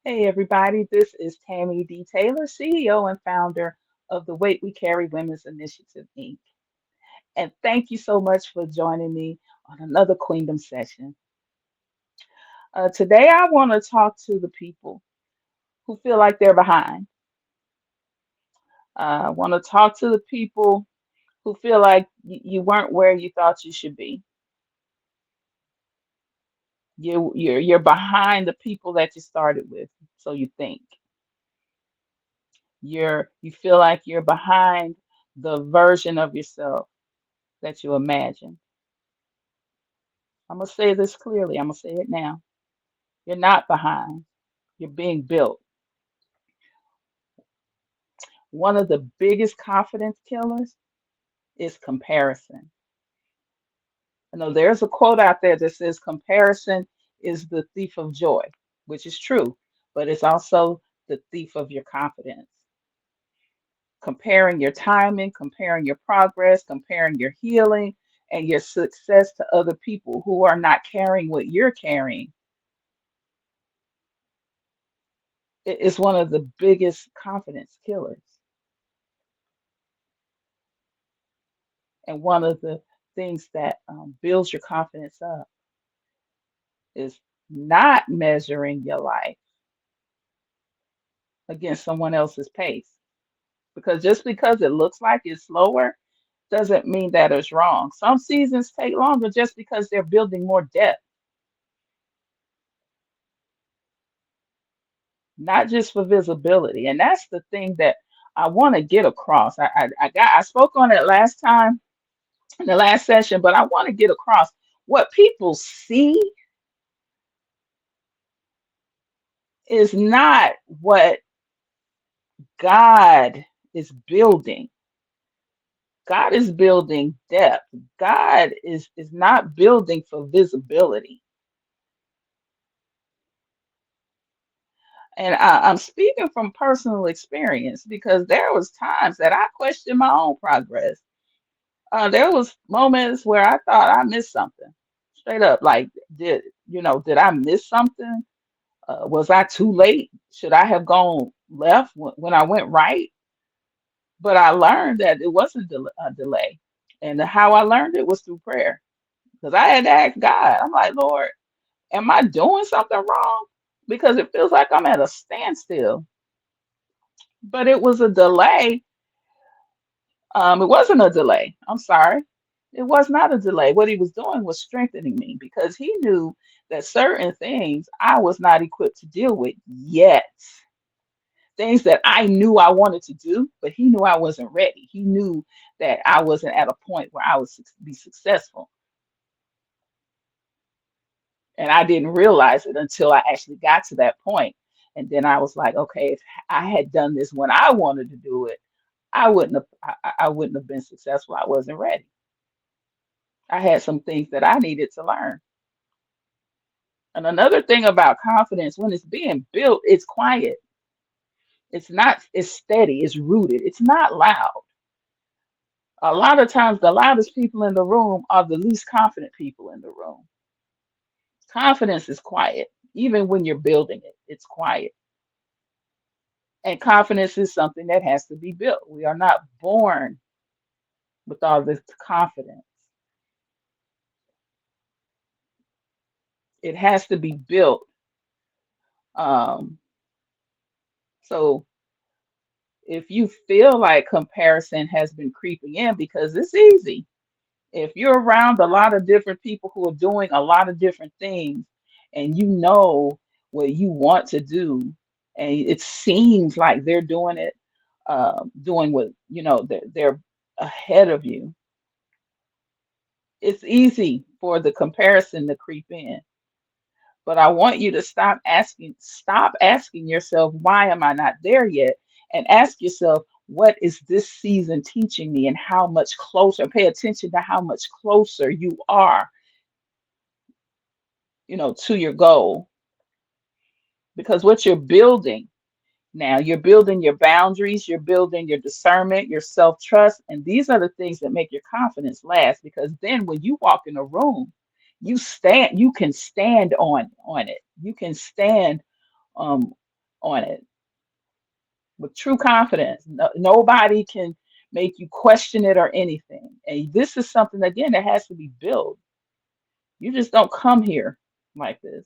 Hey, everybody, this is Tammy D. Taylor, CEO and founder of the Weight We Carry Women's Initiative, Inc. And thank you so much for joining me on another Queendom session. Today, I want to talk to the people who feel like they're behind. I want to talk to the people who feel like you weren't where you thought you should be. You're behind the people that you started with, so you think. You feel like you're behind the version of yourself that you imagine. I'm going to say this clearly. I'm going to say it now. You're not behind. You're being built. One of the biggest confidence killers is comparison. I know there's a quote out there that says comparison is the thief of joy, which is true, but it's also the thief of your confidence. Comparing your timing, comparing your progress, comparing your healing and your success to other people who are not carrying what you're carrying is one of the biggest confidence killers. And one of the things that builds your confidence up is not measuring your life against someone else's pace. Because just because it looks like it's slower doesn't mean that it's wrong. Some seasons take longer just because they're building more depth, not just for visibility. And that's the thing that I want to get across. I spoke on it last time in the last session, but I want to get across what people see is not what God is building. God is building depth. God is not building for visibility. And I'm speaking from personal experience because there was times that I questioned my own progress. There was moments where I thought I missed something. Straight up, like did I miss something? Was I too late? Should I have gone left when I went right? But I learned that it wasn't a delay. And how I learned it was through prayer. Because I had to ask God, I'm like, Lord, am I doing something wrong? Because it feels like I'm at a standstill. But it was a delay. It wasn't a delay. I'm sorry. It was not a delay. What he was doing was strengthening me because he knew that certain things I was not equipped to deal with yet. Things that I knew I wanted to do, but he knew I wasn't ready. He knew that I wasn't at a point where I would be successful. And I didn't realize it until I actually got to that point. And then I was like, okay, if I had done this when I wanted to do it, I wouldn't have been successful. I wasn't ready. I had some things that I needed to learn. And another thing about confidence, when it's being built, it's quiet. It's not, it's steady, it's rooted, it's not loud. A lot of times, the loudest people in the room are the least confident people in the room. Confidence is quiet. Even when you're building it, it's quiet. And confidence is something that has to be built. We are not born with all this confidence. It has to be built. Um, so if you feel like comparison has been creeping in, because it's easy. If you're around a lot of different people who are doing a lot of different things and you know what you want to do, and it seems like they're doing it, doing what, they're ahead of you, it's easy for the comparison to creep in. But I want you to stop asking yourself, why am I not there yet? And ask yourself, what is this season teaching me and how much closer, pay attention to how much closer you are, to your goal. Because what you're building now, you're building your boundaries, you're building your discernment, your self-trust, and these are the things that make your confidence last. Because then when you walk in a room, you can stand on it. You can stand um on it with true confidence. Nobody can make you question it or anything. And this is something, again, that has to be built. You just don't come here like this.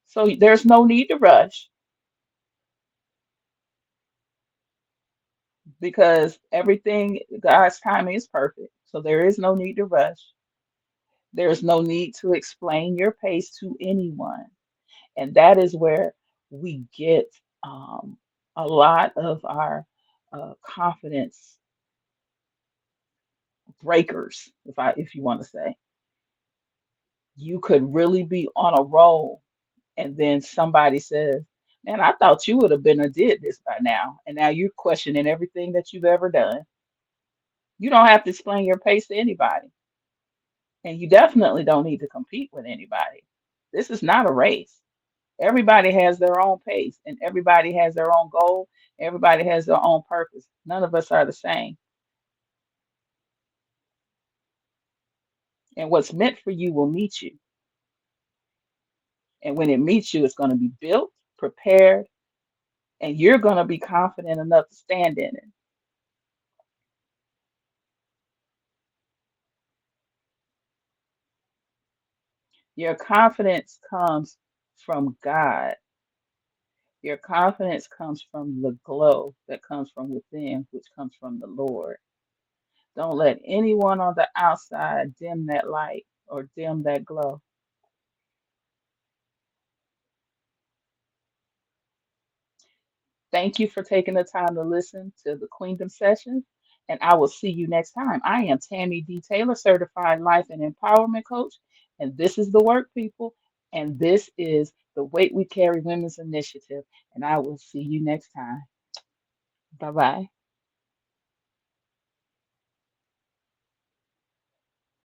So there's no need to rush because everything, God's timing is perfect. So there is no need to rush. There's no need to explain your pace to anyone. And that is where we get a lot of our confidence breakers, if you want to say. You could really be on a roll, and then somebody says, "Man, I thought you would have been a did this by now," and now you're questioning everything that you've ever done. You don't have to explain your pace to anybody, and you definitely don't need to compete with anybody. This is not a race. Everybody has their own pace, and everybody has their own goal. Everybody has their own purpose. None of us are the same. And what's meant for you will meet you. And when it meets you, it's going to be built, prepared, and you're going to be confident enough to stand in it. Your confidence comes from God. Your confidence comes from the glow that comes from within, which comes from the Lord. Don't let anyone on the outside dim that light or dim that glow. Thank you for taking the time to listen to the Queendom Sessions, and I will see you next time. I am Tammy D. Taylor, certified life and empowerment coach, and this is the work, people, and this is the Weight We Carry Women's Initiative, and I will see you next time. Bye bye.